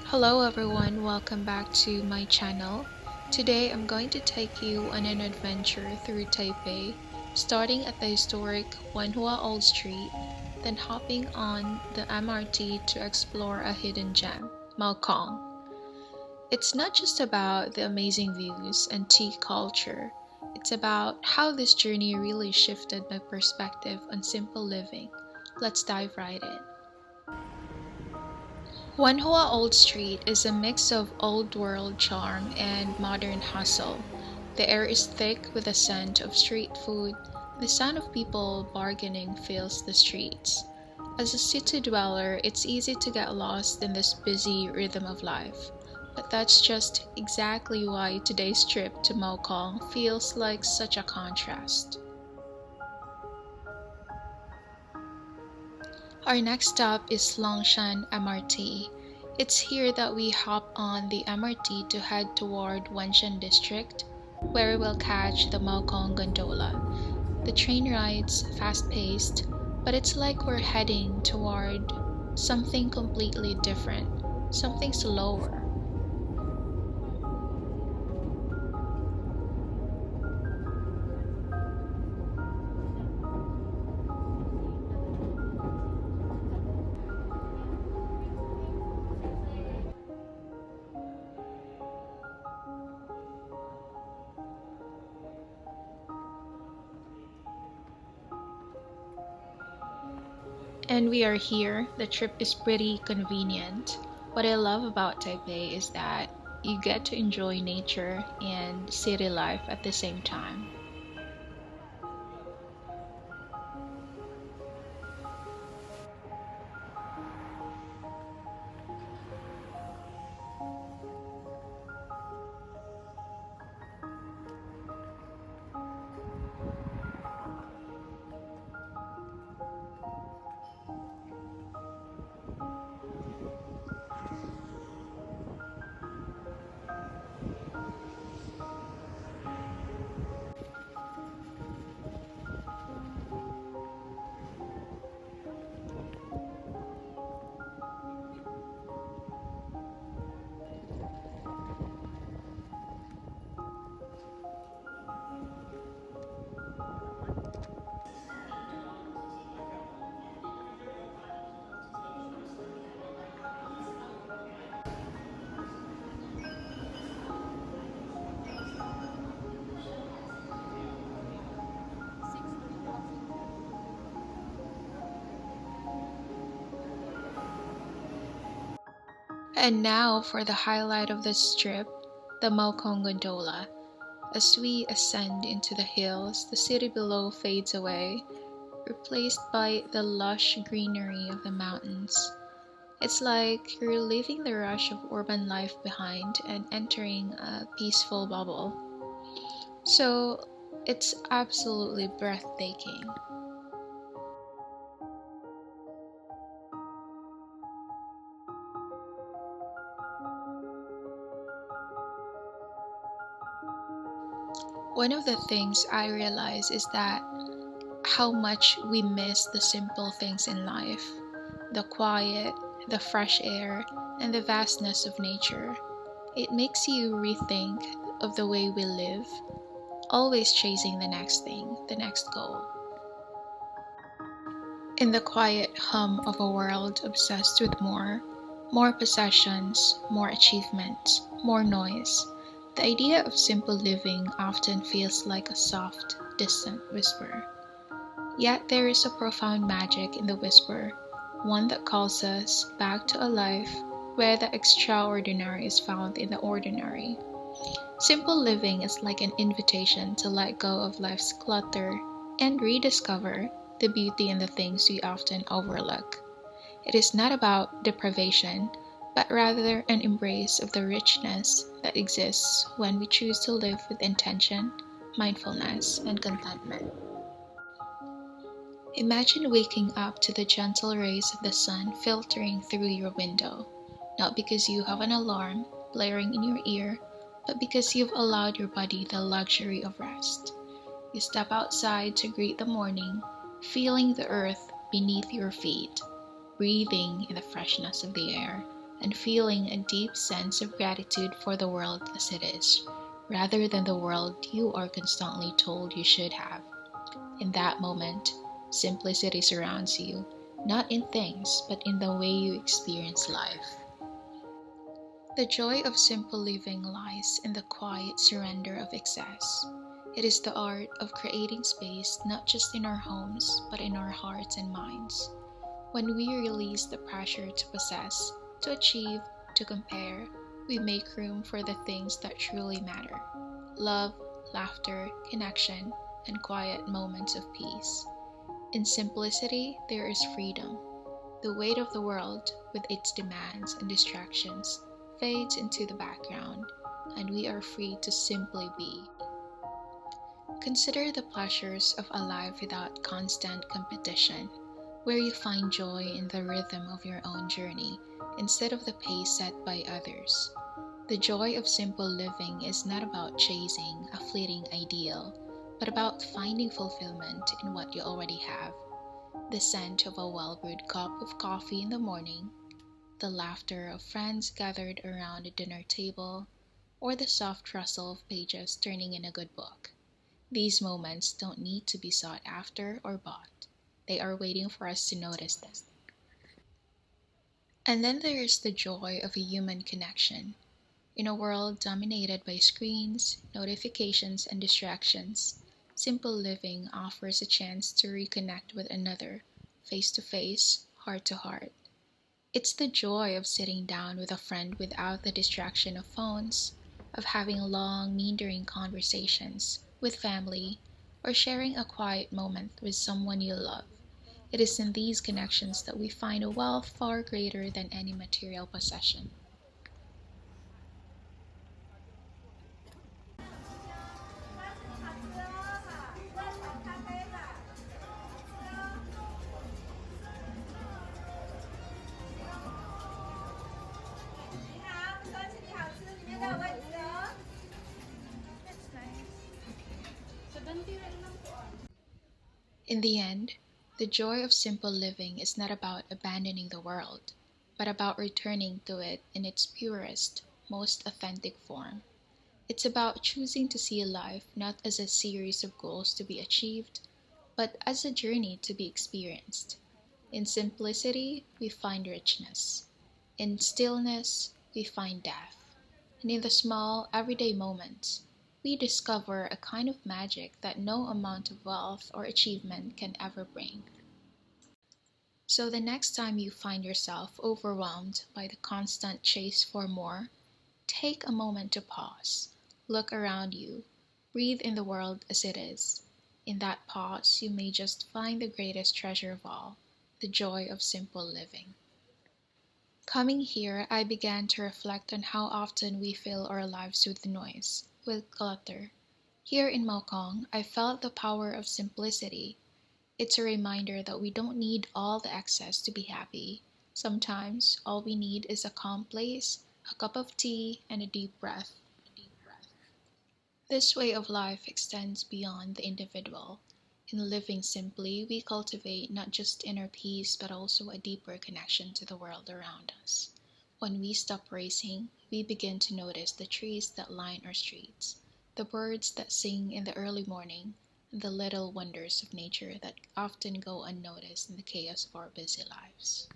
Hello everyone, welcome back to my channel. Today I'm going to take you on an adventure through Taipei, starting at the historic Wenhua Old Street, then hopping on the MRT to explore a hidden gem, Maokong. It's not just about the amazing views and tea culture, it's about how this journey really shifted my perspective on simple living. Let's dive right in. Wenhua Old Street is a mix of old world charm and modern hustle. The air is thick with the scent of street food. The sound of people bargaining fills the streets. As a city dweller, it's easy to get lost in this busy rhythm of life. But that's just exactly why today's trip to Maokong feels like such a contrast. Our next stop is Longshan MRT. It's here that we hop on the MRT to head toward Wenshan District, where we'll catch the Maokong Gondola. The train ride's fast-paced, but it's like we're heading toward something completely different, something slower. And we are here. The trip is pretty convenient. What I love about Taipei is that you get to enjoy nature and city life at the same time. And now for the highlight of this trip, the Maokong Gondola. As we ascend into the hills, the city below fades away, replaced by the lush greenery of the mountains. It's like you're leaving the rush of urban life behind and entering a peaceful bubble. So it's absolutely breathtaking. One of the things I realize is that how much we miss the simple things in life, the quiet, the fresh air, and the vastness of nature. It makes you rethink of the way we live, always chasing the next thing, the next goal. In the quiet hum of a world obsessed with more possessions, more achievements, more noise, the idea of simple living often feels like a soft, distant whisper. Yet there is a profound magic in the whisper, one that calls us back to a life where the extraordinary is found in the ordinary. Simple living is like an invitation to let go of life's clutter and rediscover the beauty in the things we often overlook. It is not about deprivation, but rather an embrace of the richness that exists when we choose to live with intention, mindfulness, and contentment. Imagine waking up to the gentle rays of the sun filtering through your window, not because you have an alarm blaring in your ear, but because you've allowed your body the luxury of rest. You step outside to greet the morning, feeling the earth beneath your feet, breathing in the freshness of the air, and feeling a deep sense of gratitude for the world as it is, rather than the world you are constantly told you should have. In that moment, simplicity surrounds you, not in things, but in the way you experience life. The joy of simple living lies in the quiet surrender of excess. It is the art of creating space not just in our homes, but in our hearts and minds. When we release the pressure to possess, to achieve, to compare, we make room for the things that truly matter: love, laughter, connection, and quiet moments of peace. In simplicity, there is freedom. The weight of the world, with its demands and distractions, fades into the background, and we are free to simply be. Consider the pleasures of a life without constant competition, where you find joy in the rhythm of your own journey instead of the pace set by others. The joy of simple living is not about chasing a fleeting ideal, but about finding fulfillment in what you already have. The scent of a well brewed cup of coffee in the morning, the laughter of friends gathered around a dinner table, or the soft rustle of pages turning in a good book. These moments don't need to be sought after or bought. They are waiting for us to notice them. And then there is the joy of a human connection. In a world dominated by screens, notifications, and distractions, simple living offers a chance to reconnect with another, face to face, heart to heart. It's the joy of sitting down with a friend without the distraction of phones, of having long, meandering conversations with family, or sharing a quiet moment with someone you love. It is in these connections that we find a wealth far greater than any material possession. In the end, the joy of simple living is not about abandoning the world, but about returning to it in its purest, most authentic form. It's about choosing to see life not as a series of goals to be achieved, but as a journey to be experienced. In simplicity, we find richness. In stillness, we find depth. And in the small, everyday moments, we discover a kind of magic that no amount of wealth or achievement can ever bring. So the next time you find yourself overwhelmed by the constant chase for more, take a moment to pause, look around you, breathe in the world as it is. In that pause, you may just find the greatest treasure of all, the joy of simple living. Coming here, I began to reflect on how often we fill our lives with noise, with clutter. Here in Maokong, I felt the power of simplicity. It's a reminder that we don't need all the excess to be happy. Sometimes, all we need is a calm place, a cup of tea, and a deep breath. This way of life extends beyond the individual. In living simply, we cultivate not just inner peace, but also a deeper connection to the world around us. When we stop racing, we begin to notice the trees that line our streets, the birds that sing in the early morning, and the little wonders of nature that often go unnoticed in the chaos of our busy lives.